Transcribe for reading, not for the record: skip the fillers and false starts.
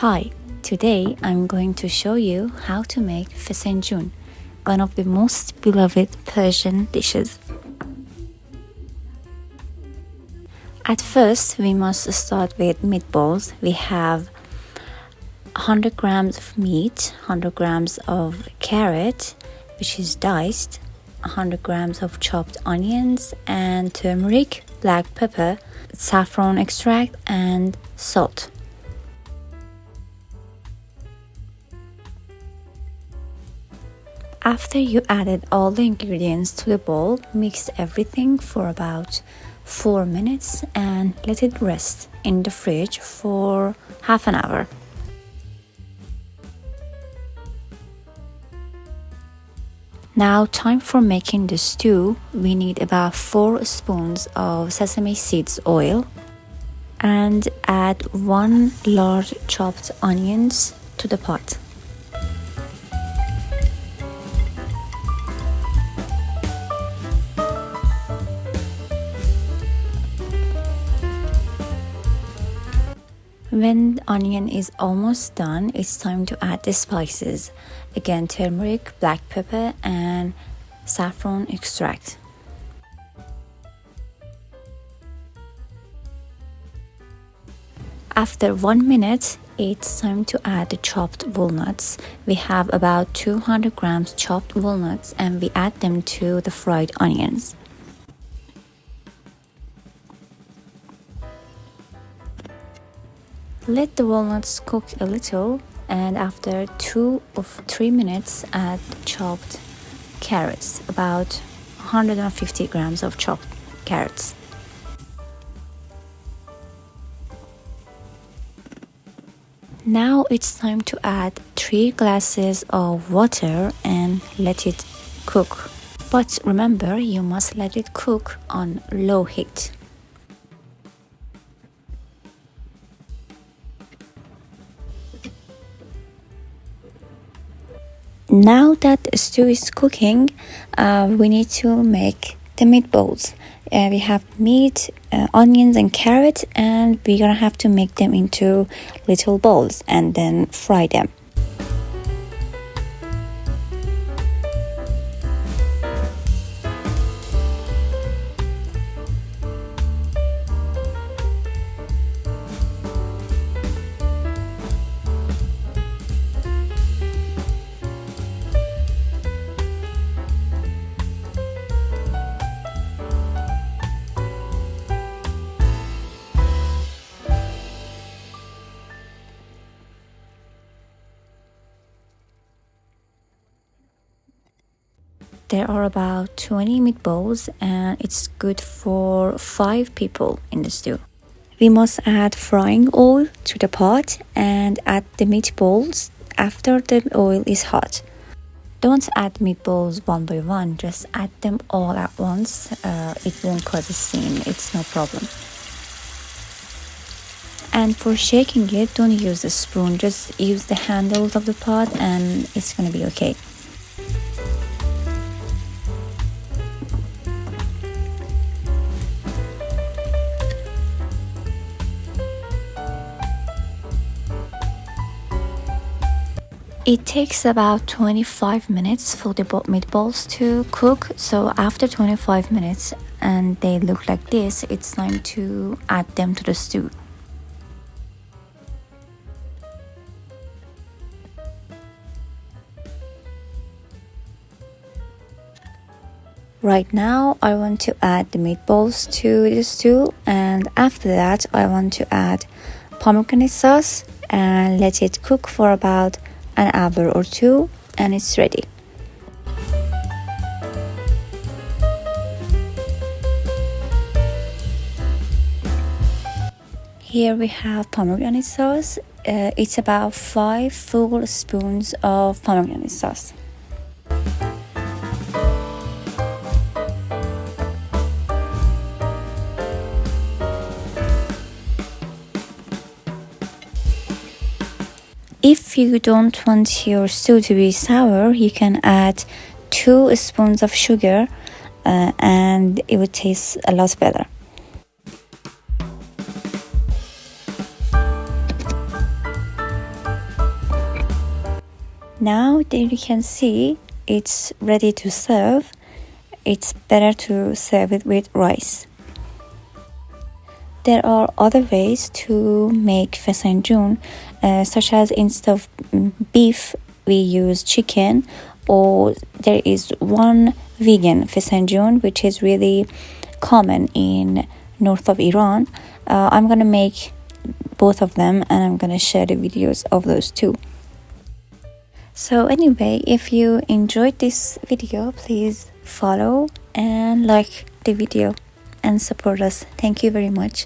Hi, today I'm going to show you how to make Fesenjan, one of the most beloved Persian dishes. At first, we must start with meatballs. We have 100 grams of meat, 100 grams of carrot, which is diced, 100 grams of chopped onions, and turmeric, black pepper, saffron extract, and salt. After you added all the ingredients to the bowl, mix everything for about 4 minutes and let it rest in the fridge for half an hour. Now time for making the stew. We need about 4 spoons of sesame seeds oil and add 1 large chopped onions to the pot. When the onion is almost done, it's time to add the spices. Again, turmeric, black pepper, and saffron extract. After 1 minute, it's time to add the chopped walnuts. We have about 200 grams chopped walnuts and we add them to the fried onions. Let the walnuts cook a little and after 2 or 3 minutes add chopped carrots, about 150 grams of chopped carrots. Now it's time to add 3 glasses of water and let it cook. But remember, you must let it cook on low heat. Now that the stew is cooking, we need to make the meatballs. We have meat, onions and carrot, and we're gonna have to make them into little balls and then fry them. There are about 20 meatballs and it's good for 5 people in the stew. We must add frying oil to the pot and add the meatballs after the oil is hot. Don't add meatballs one by one, just add them all at once. It won't cause a seam, it's no problem. And for shaking it, don't use a spoon, just use the handles of the pot and it's gonna be okay. It takes about 25 minutes for the meatballs to cook. So after 25 minutes and they look like this, it's time to add them to the stew. Right now I want to add the meatballs to the stew, and after that I want to add pomegranate sauce and let it cook for about an hour or 2 and it's ready. Here we have pomegranate sauce. It's about 5 full spoons of pomegranate sauce. If you don't want your stew to be sour, you can add 2 spoons of sugar and it would taste a lot better. Now that you can see it's ready to serve, it's better to serve it with rice. There are other ways to make fesenjan, such as instead of beef, we use chicken, or there is one vegan fesenjan which is really common in north of Iran. I'm gonna make both of them and I'm gonna share the videos of those two. So anyway, if you enjoyed this video, please follow and like the video and support us. Thank you very much.